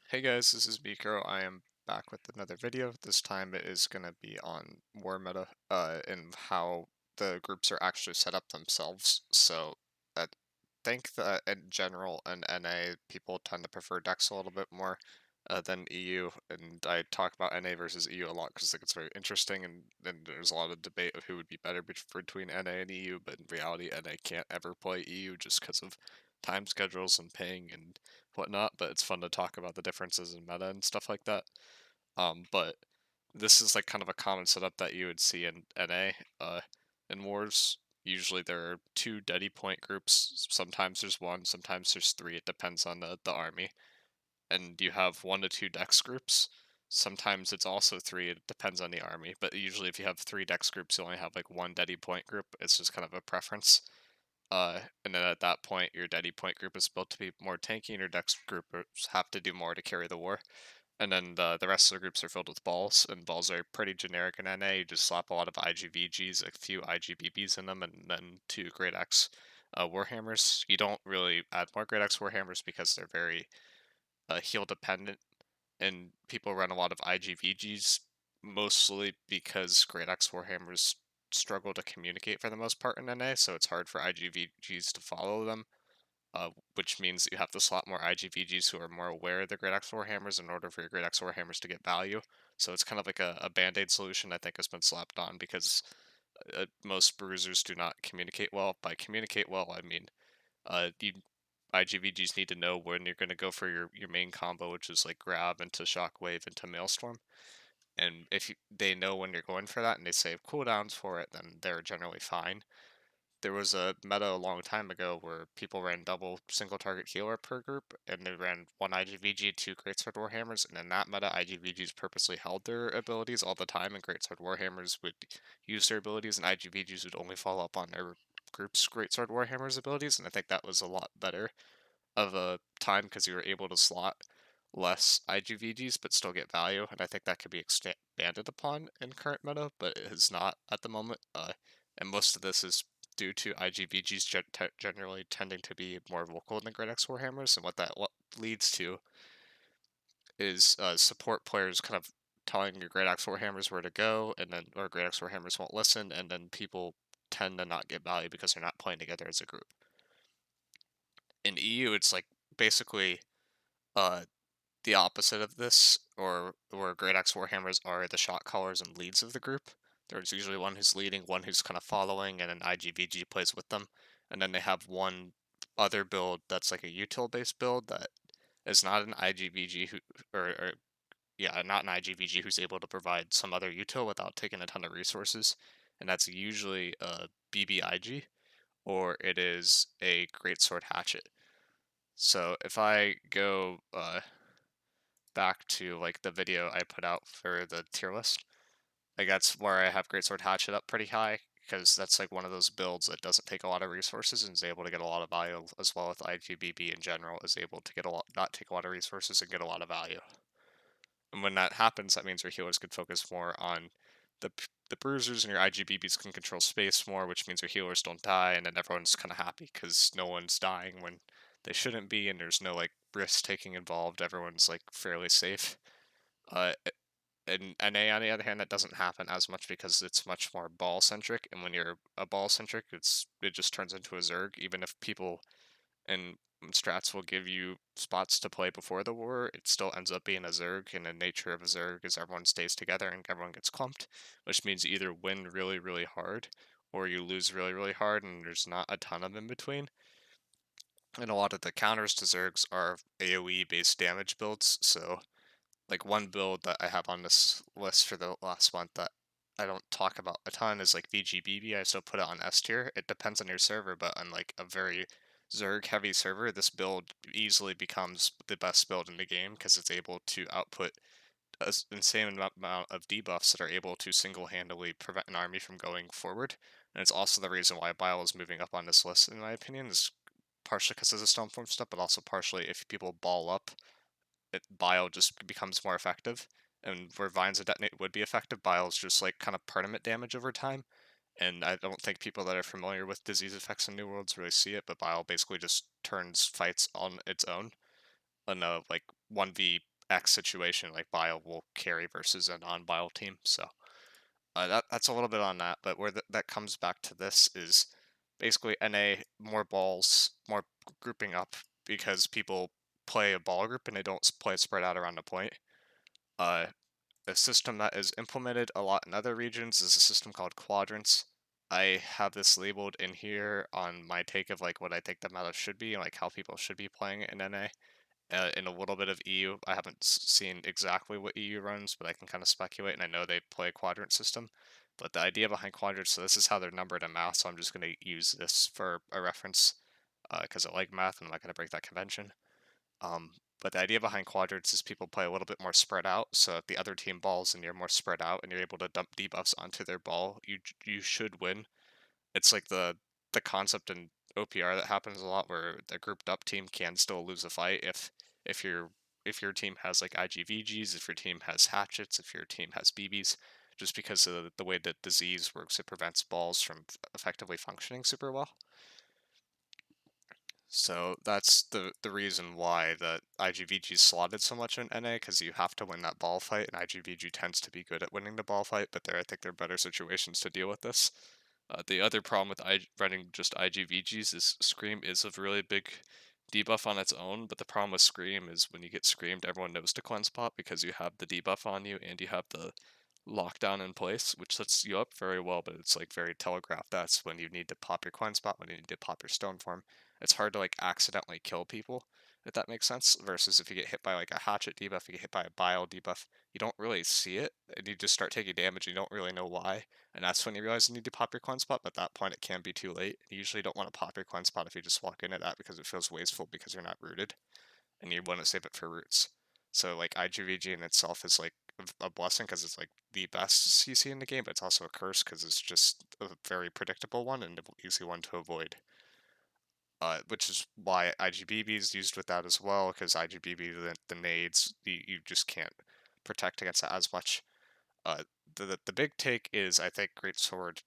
Hey guys, this is Miko. I am back with another video. This time it is going to be on war meta, and how the groups are actually set up themselves. So I think that in general in NA, people tend to prefer decks a little bit more than EU, and I talk about NA versus EU a lot because I think it's very interesting, and there's a lot of debate of who would be better between NA and EU, but in reality, NA can't ever play EU just because of time schedules and ping and whatnot, but it's fun to talk about the differences in meta and stuff like that. But this is like kind of a common setup that you would see in NA. In wars, usually there are two deady point groups. Sometimes there's one, sometimes there's three. It depends on the army. And you have one to two dex groups. Sometimes it's also three. It depends on the army. But usually, if you have three dex groups, you only have like one deady point group. It's just kind of a preference. And then at that point, your deady point group is built to be more tanky, and your dex groups have to do more to carry the war. And then the rest of the groups are filled with balls, and balls are pretty generic in NA. You just slap a lot of IGVGs, a few IGBBs in them, and then two Great X Warhammers. You don't really add more Great X Warhammers because they're very heal dependent, and people run a lot of IGVGs, mostly because Great X Warhammers struggle to communicate for the most part in NA, so it's hard for IGVGs to follow them, which means you have to slot more IGVGs who are more aware of the Great X Warhammers in order for your Great X Warhammers to get value. So it's kind of like a band-aid solution I think has been slapped on because most bruisers do not communicate well. By communicate well, I mean you IGVGs need to know when you're going to go for your main combo, which is like grab into shockwave into maelstrom. And if they know when you're going for that and they save cooldowns for it, then they're generally fine. There was a meta a long time ago where people ran double single target healer per group, and they ran one IGVG, two Greatsword Warhammers, and in that meta, IGVGs purposely held their abilities all the time, and Greatsword Warhammers would use their abilities, and IGVGs would only follow up on their group's Greatsword Warhammers abilities, and I think that was a lot better of a time because you were able to slot less IGVGs but still get value, and I think that could be expanded upon in current meta, but it is not at the moment. And most of this is due to IGVGs generally tending to be more vocal than Great X Warhammers, and what that leads to is support players kind of telling your Great X Warhammers where to go, and then or Great X Warhammers won't listen, and then people tend to not get value because they're not playing together as a group. In EU, it's like basically uh the opposite of this, or where Great Axe Warhammers are the shot callers and leads of the group. There's usually one who's leading, one who's kind of following, and an IGVG plays with them. And then they have one other build that's like a util based build that is not an IGVG who, or yeah, not an IGVG who's able to provide some other util without taking a ton of resources. And that's usually a BBIG, or it is a Greatsword Hatchet. So if I go back to like the video I put out for the tier list. Like that's where I have Greatsword Hatchet up pretty high because that's like one of those builds that doesn't take a lot of resources and is able to get a lot of value, as well as IGBB in general is able to get a lot, not take a lot of resources and get a lot of value. And when that happens, that means your healers can focus more on the bruisers, and your IGBBs can control space more, which means your healers don't die, and then everyone's kind of happy because no one's dying when they shouldn't be, and there's no like risk taking involved. Everyone's like fairly safe. Uh, in NA, on the other hand, that doesn't happen as much because it's much more ball centric, and when you're a ball centric, it just turns into a Zerg. Even if people and strats will give you spots to play before the war, it still ends up being a Zerg, and the nature of a Zerg is everyone stays together and everyone gets clumped, which means you either win really, really hard or you lose really, really hard, and there's not a ton of in between. And a lot of the counters to Zergs are AoE based damage builds, so like one build that I have on this list for the last month that I don't talk about a ton is like VGBB. I still put it on S tier. It depends on your server, but on like a very Zerg heavy server, this build easily becomes the best build in the game because it's able to output an insane amount of debuffs that are able to single-handedly prevent an army from going forward. And it's also the reason why Bile is moving up on this list, in my opinion, is partially because of the Stormform stuff, but also partially if people ball up, Bile just becomes more effective. And where Vines of Detonate would be effective, Bile is just like kind of permanent damage over time. And I don't think people that are familiar with disease effects in New Worlds really see it, but Bile basically just turns fights on its own in a like 1v X situation, like Bile will carry versus a non-Bile team. So that's a little bit on that. But where that comes back to this is basically NA, more balls, more grouping up, because people play a ball group and they don't play spread out around the point. Uh, a system that is implemented a lot in other regions is a system called Quadrants. I have this labeled in here on my take of like what I think the meta should be and like how people should be playing it in NA. In a little bit of EU, I haven't seen exactly what EU runs, but I can kind of speculate, and I know they play a quadrant system. But the idea behind quadrants, so this is how they're numbered in math, so I'm just going to use this for a reference because I like math and I'm not going to break that convention. But the idea behind quadrants is people play a little bit more spread out. So if the other team balls and you're more spread out and you're able to dump debuffs onto their ball, you should win. It's like the concept in OPR that happens a lot, where the grouped up team can still lose a fight if your if your team has like IGVGs, if your team has hatchets, if your team has BBs, just because of the way that disease works, it prevents balls from effectively functioning super well. So that's the reason why the IGVG is slotted so much in NA, because you have to win that ball fight, and IGVG tends to be good at winning the ball fight, but I think there are better situations to deal with this. The other problem with running just IGVGs is Scream is a really big debuff on its own, but the problem with Scream is when you get Screamed, everyone knows to cleanse pop because you have the debuff on you and you have the lockdown in place, which sets you up very well, but it's like very telegraphed. That's when you need to pop your cleanse spot, when you need to pop your stone form. It's hard to like accidentally kill people, if that makes sense. Versus if you get hit by like a hatchet debuff, you get hit by a bile debuff, you don't really see it, and you just start taking damage and you don't really know why. And that's when you realize you need to pop your cleanse spot, but at that point it can be too late. You usually don't want to pop your cleanse spot if you just walk into that because it feels wasteful because you're not rooted, and you want to save it for roots. So like IGVG in itself is like a blessing because it's like the best CC in the game, but it's also a curse because it's just a very predictable one and an easy one to avoid. Which is why IGBB is used with that as well, because IGBB, the nades, you just can't protect against that as much. Uh, the big take is I think Greatsword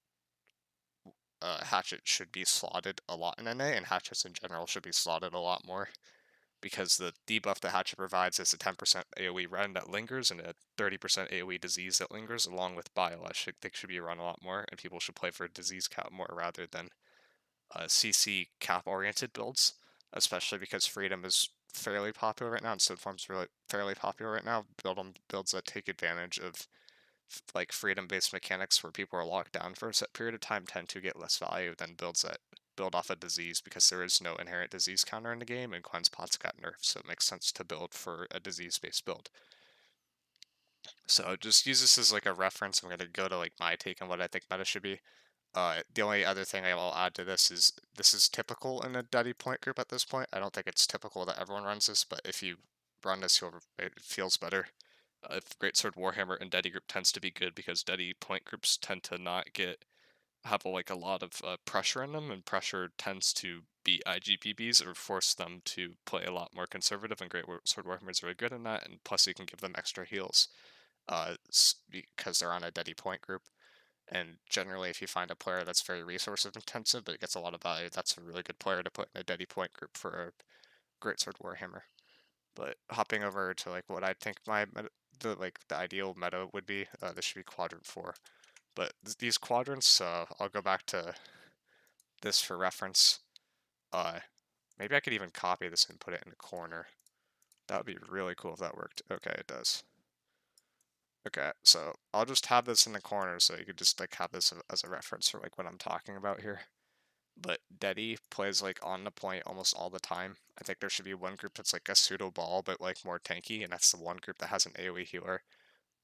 Hatchet should be slotted a lot in NA, and Hatchets in general should be slotted a lot more, because the debuff the Hatchet provides is a 10% AoE run that lingers and a 30% AoE disease that lingers, along with Bile. I think should be run a lot more, and people should play for disease cap more rather than CC cap oriented builds, especially because Freedom is fairly popular right now, and Stone Form's really fairly popular right now. Builds that take advantage of like freedom-based mechanics where people are locked down for a set period of time tend to get less value than builds that build off a disease, because there is no inherent disease counter in the game and cleanse pots got nerfed, so it makes sense to build for a disease-based build. So just use this as like a reference. I'm going to go to like my take on what I think meta should be. The only other thing I will add to this is typical in a Duddy point group at this point. I don't think it's typical that everyone runs this, but if you run this, it feels better. If Greatsword Warhammer and Daddy group tends to be good because Daddy point groups tend to not have like a lot of pressure in them, and pressure tends to beat IGPBs or force them to play a lot more conservative. And Greatsword Warhammer is very good in that, and plus you can give them extra heals because they're on a Daddy point group. And generally, if you find a player that's very resource intensive but it gets a lot of value, that's a really good player to put in a Daddy point group for a Greatsword Warhammer. But hopping over to like what I think the ideal meta would be, this should be quadrant 4. But these quadrants, I'll go back to this for reference. Maybe I could even copy this and put it in a corner. That would be really cool if that worked. Okay, it does. Okay, so I'll just have this in the corner so you could just like have this as a reference for like what I'm talking about here. But Deddy plays like on the point almost all the time. I think there should be one group that's like a pseudo ball but like more tanky, and that's the one group that has an AoE healer.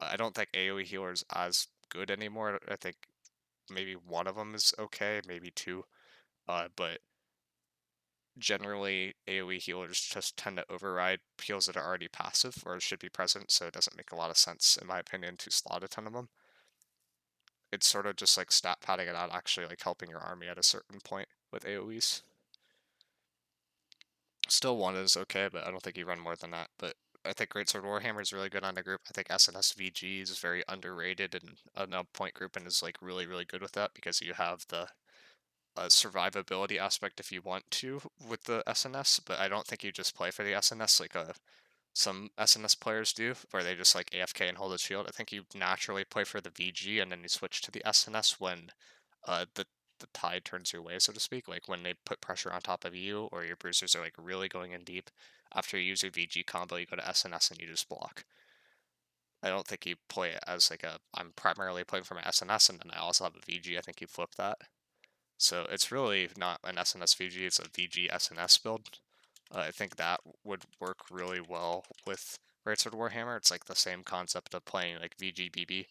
I don't think AoE healer is as good anymore. I think maybe one of them is okay, maybe two. But generally AoE healers just tend to override heals that are already passive or should be present, so it doesn't make a lot of sense, in my opinion, to slot a ton of them. It's sort of just like stat padding it out, actually like helping your army at a certain point with AoEs. Still one is okay, but I don't think you run more than that. But I think Greatsword Warhammer is really good on the group. I think SNSVG is very underrated and a point group and is like really, really good with that, because you have the survivability aspect if you want to with the SNS, but I don't think you just play for the SNS. Like some SNS players do, where they just like AFK and hold a shield. I think you naturally play for the VG and then you switch to the SNS when the tide turns your way, so to speak. Like when they put pressure on top of you or your bruisers are like really going in deep. After you use your VG combo, you go to SNS and you just block. I don't think you play it as like I'm primarily playing for my SNS and then I also have a VG. I think you flip that. So it's really not an SNS VG, it's a VG SNS build. I think that would work really well with Greatsword Warhammer. It's like the same concept of playing like VG BB.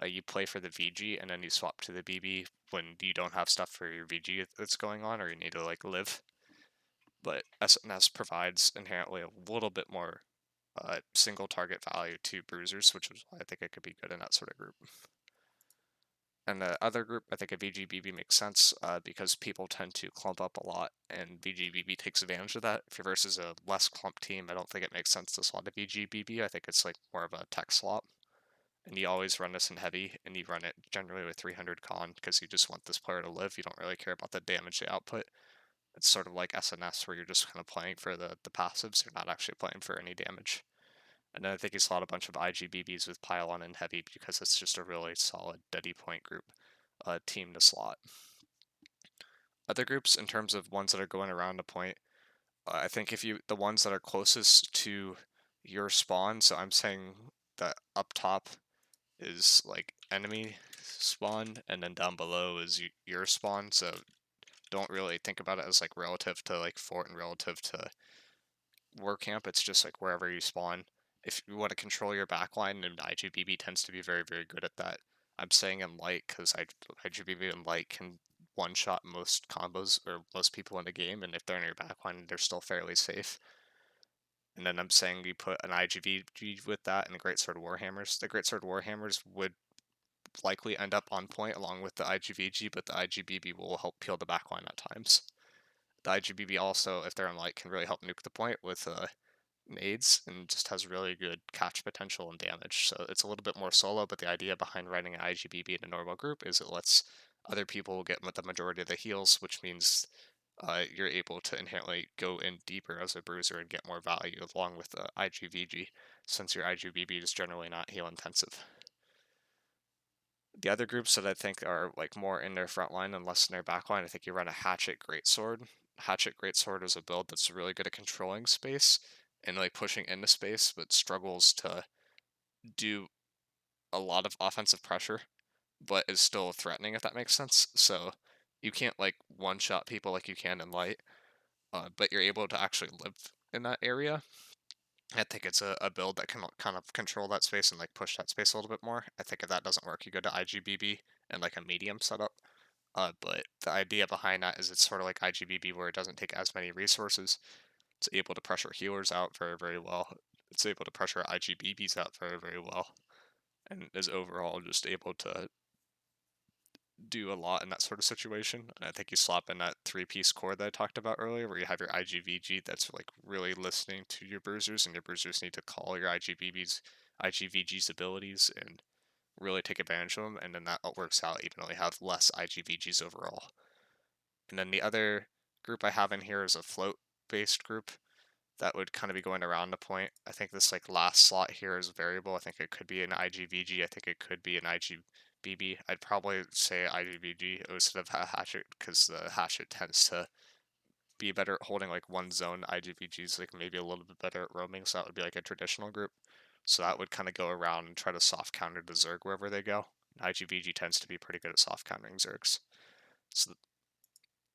You play for the VG and then you swap to the BB when you don't have stuff for your VG that's going on or you need to like live. But SNS provides inherently a little bit more single target value to bruisers, which is why I think it could be good in that sort of group. And the other group, I think a VGBB makes sense because people tend to clump up a lot, and VGBB takes advantage of that. If you're versus a less clump team, I don't think it makes sense to slot a VGBB. I think it's like more of a tech slot. And you always run this in heavy, and you run it generally with 300 con because you just want this player to live. You don't really care about the damage they output. It's sort of like SNS where you're just kind of playing for the passives. You're not actually playing for any damage. And then I think you slot a bunch of IGBBs with Pylon and Heavy because it's just a really solid Deady Point group team to slot. Other groups, in terms of ones that are going around a point, I think the ones that are closest to your spawn, so I'm saying that up top is like enemy spawn, and then down below is your spawn, so don't really think about it as like relative to like fort and relative to war camp. It's just like wherever you spawn. If you want to control your backline, and IGBB tends to be very, very good at that. I'm saying in light because IGBB in light can one-shot most combos or most people in the game, and if they're in your backline, they're still fairly safe. And then I'm saying you put an IGBG with that and the Greatsword Warhammers. The Greatsword Warhammers would likely end up on point along with the IGVG, but the IGBB will help peel the backline at times. The IGBB also, if they're in light, can really help nuke the point with nades and just has really good catch potential and damage. So it's a little bit more solo, but the idea behind running an IGBB in a normal group is it lets other people get the majority of the heals, which means you're able to inherently go in deeper as a bruiser and get more value along with the IGVG, since your IGBB is generally not heal intensive. The other groups that I think are like more in their front line and less in their back line, I think you run a Hatchet Greatsword. Hatchet Greatsword is a build that's really good at controlling space and like pushing into space, but struggles to do a lot of offensive pressure, but is still threatening, if that makes sense. So you can't like one-shot people like you can in light, but you're able to actually live in that area. I think it's a build that can kind of control that space and like push that space a little bit more. I think if that doesn't work, you go to IGBB and like a medium setup. But the idea behind that is it's sort of like IGBB where it doesn't take as many resources. It's able to pressure healers out very, very well. It's able to pressure IGBBs out very, very well. And is overall just able to do a lot in that sort of situation. And I think you slap in that 3-piece core that I talked about earlier, where you have your IGVG that's like really listening to your bruisers, and your bruisers need to call your IGVG's abilities and really take advantage of them, and then that works out even though you have less IGVGs overall. And then the other group I have in here is a float-based group that would kind of be going around the point. I think this like last slot here is variable. I think it could be an IGVG. I think it could be an IGBB. I'd probably say IGVG instead of Hatchet because the Hatchet tends to be better at holding like one zone. IGVG's like maybe a little bit better at roaming, so that would be like a traditional group. So that would kind of go around and try to soft counter the Zerg wherever they go. IGVG tends to be pretty good at soft countering Zergs. So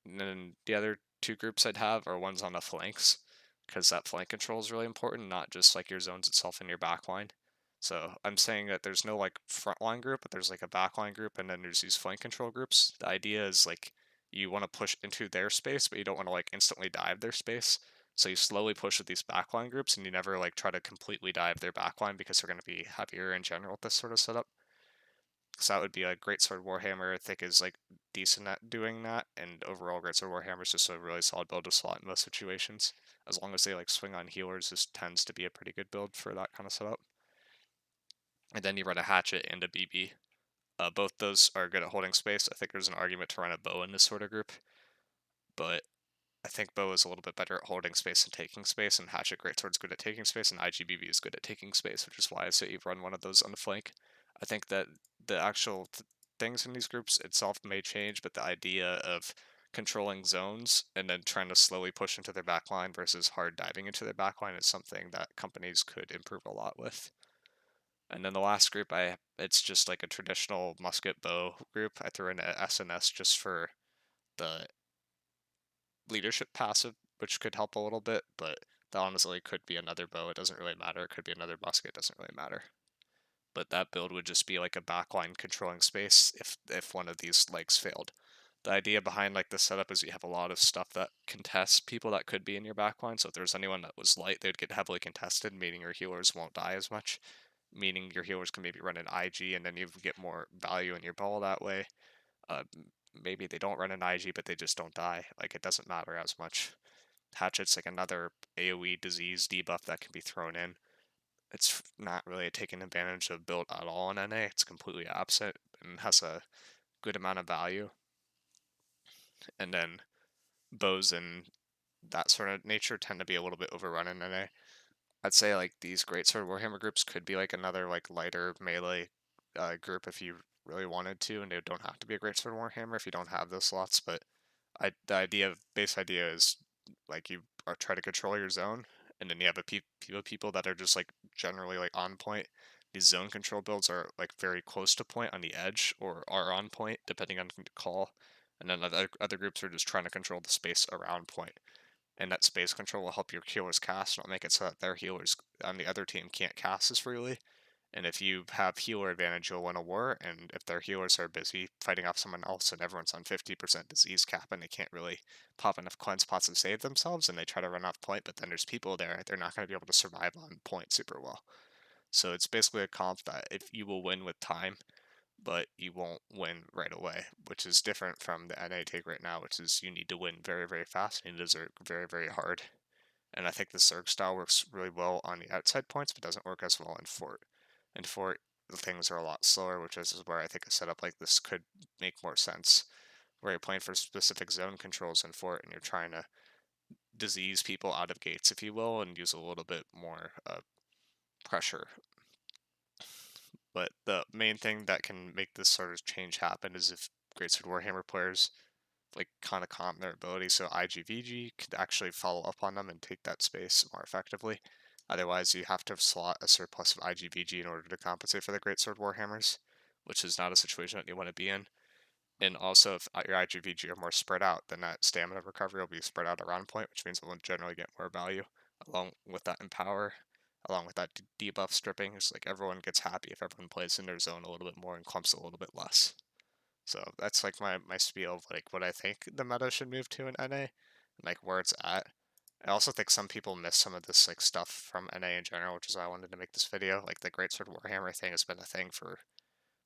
and then the other two groups I'd have are ones on the flanks, because that flank control is really important, not just like your zones itself in your backline. So I'm saying that there's no like frontline group, but there's like a backline group, and then there's these flank control groups. The idea is like you want to push into their space, but you don't want to like instantly dive their space. So you slowly push with these backline groups, and you never like try to completely dive their backline because they're going to be heavier in general with this sort of setup. So that would be a Greatsword Warhammer, I think, is like decent at doing that, and overall Greatsword Warhammer is just a really solid build to slot in most situations. As long as they like swing on healers, this tends to be a pretty good build for that kind of setup. And then you run a Hatchet and a BB. Both those are good at holding space. I think there's an argument to run a bow in this sort of group, but I think Bow is a little bit better at holding space and taking space, and Hatchet Greatsword's good at taking space, and IGBB is good at taking space, which is why I say you run one of those on the flank. I think that the actual things in these groups itself may change, but the idea of controlling zones and then trying to slowly push into their backline versus hard diving into their backline is something that companies could improve a lot with. And then the last group, it's just like a traditional musket bow group. I threw in a SNS just for the leadership passive, which could help a little bit, but that honestly could be another bow. It doesn't really matter. It could be another musket. It doesn't really matter. But that build would just be like a backline controlling space if one of these legs failed. The idea behind like the setup is you have a lot of stuff that contests people that could be in your backline. So if there's anyone that was light, they'd get heavily contested, meaning your healers won't die as much. Meaning your healers can maybe run an IG and then you get more value in your ball that way. Uh, Maybe they don't run an IG, but they just don't die. Like, it doesn't matter as much. Hatchet's like another AoE disease debuff that can be thrown in. It's not really taking advantage of build at all in NA. It's completely absent and has a good amount of value. And then bows and that sort of nature tend to be a little bit overrun in NA. I'd say like these Greatsword Warhammer groups could be like another like lighter melee group if you really wanted to, and they don't have to be a Greatsword Warhammer if you don't have those slots. But the base idea is like you are try to control your zone, and then you have people that are just like generally like on point. These zone control builds are like very close to point on the edge or are on point depending on the call, and then other groups are just trying to control the space around point. And that space control will help your healers cast, and it'll make it so that their healers on the other team can't cast as freely. And if you have healer advantage, you'll win a war. And if their healers are busy fighting off someone else and everyone's on 50% disease cap and they can't really pop enough cleanse pots to save themselves and they try to run off point, but then there's people there, they're not going to be able to survive on point super well. So it's basically a comp that if you will win with time, but you won't win right away, which is different from the NA take right now, which is you need to win very, very fast and it is very, very hard. And I think the Zerg style works really well on the outside points, but doesn't work as well in Fort. In Fort, things are a lot slower, which is where I think a setup like this could make more sense. Where you're playing for specific zone controls in Fort, and you're trying to disease people out of gates, if you will, and use a little bit more pressure. But the main thing that can make this sort of change happen is if Greatsword Warhammer players like kind of comp their ability, so IGVG could actually follow up on them and take that space more effectively. Otherwise, you have to slot a surplus of IGVG in order to compensate for the Greatsword Warhammers, which is not a situation that you want to be in. And also, if your IGVG are more spread out, then that stamina recovery will be spread out around point, which means it will generally get more value, along with that empower, along with that debuff stripping. It's like everyone gets happy if everyone plays in their zone a little bit more and clumps a little bit less. So that's like my spiel of like what I think the meta should move to in NA, and like where it's at. I also think some people miss some of this like stuff from NA in general, which is why I wanted to make this video. Like the Greatsword Warhammer thing has been a thing for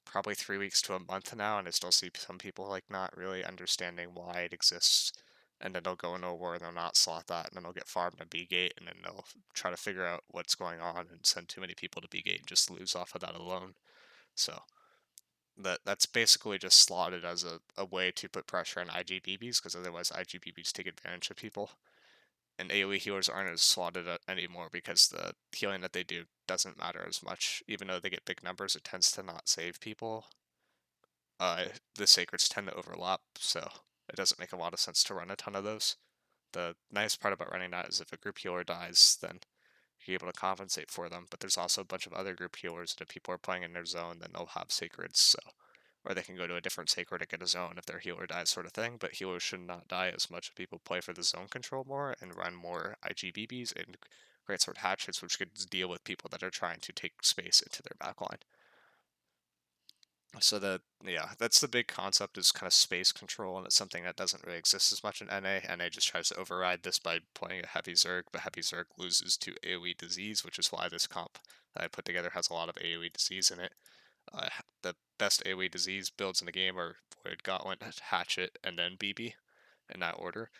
probably 3 weeks to a month now, and I still see some people like not really understanding why it exists. And then they'll go into a war and they'll not slot that, and then they'll get farmed on B gate, and then they'll try to figure out what's going on and send too many people to B gate and just lose off of that alone. So that's basically just slotted as a way to put pressure on IGBBs, because otherwise IGBBs take advantage of people. And AoE healers aren't as slotted anymore because the healing that they do doesn't matter as much. Even though they get big numbers, it tends to not save people. The sacreds tend to overlap, so it doesn't make a lot of sense to run a ton of those. The nice part about running that is if a group healer dies, then you're able to compensate for them. But there's also a bunch of other group healers that if people are playing in their zone, then they'll have sacreds, so or they can go to a different sacred to get a zone if their healer dies, sort of thing. But healers should not die as much if people play for the zone control more and run more IGBBs and Greatsword Hatchets, which could deal with people that are trying to take space into their backline. So that's the big concept, is kind of space control, and it's something that doesn't really exist as much in NA. NA just tries to override this by playing a heavy Zerg, but heavy Zerg loses to AoE disease, which is why this comp that I put together has a lot of AoE disease in it. The best AoE disease builds in the game are Void, Gauntlet, Hatchet, and then BB, in that order.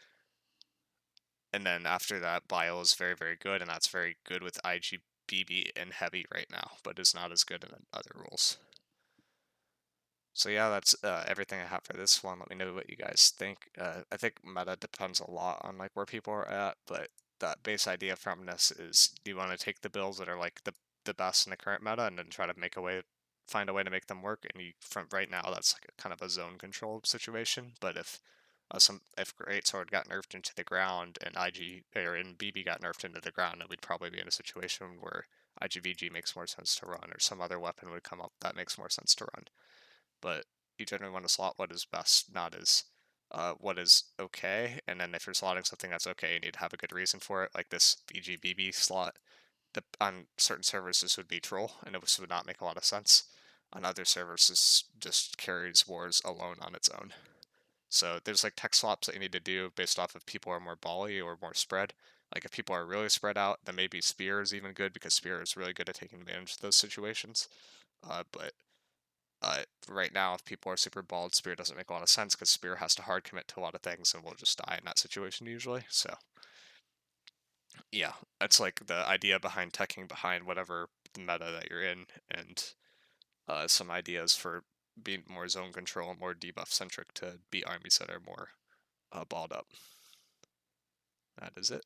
And then after that, Bile is very, very good, and that's very good with IGBB and Heavy right now, but is not as good in other rules. So yeah, that's everything I have for this one. Let me know what you guys think. I think meta depends a lot on like where people are at, but that base idea from this is you want to take the builds that are like the best in the current meta and then try to find a way to make them work. And you from right now that's like a kind of a zone control situation. But if Great Sword got nerfed into the ground and IG or in BB got nerfed into the ground, then we'd probably be in a situation where IGVG makes more sense to run, or some other weapon would come up that makes more sense to run. But you generally want to slot what is best, not as what is okay. And then if you're slotting something that's okay, you need to have a good reason for it. Like this VGBB slot, on certain servers this would be troll, and it would not make a lot of sense. On other servers, this just carries wars alone on its own. So there's like tech swaps that you need to do based off if people are more bally or more spread. Like if people are really spread out, then maybe Spear is even good because Spear is really good at taking advantage of those situations. But right now, if people are super bald, Spear doesn't make a lot of sense because Spear has to hard commit to a lot of things and will just die in that situation usually. So, yeah, that's like the idea behind teching behind whatever meta that you're in, and some ideas for being more zone control and more debuff centric to beat armies that are more balled up. That is it.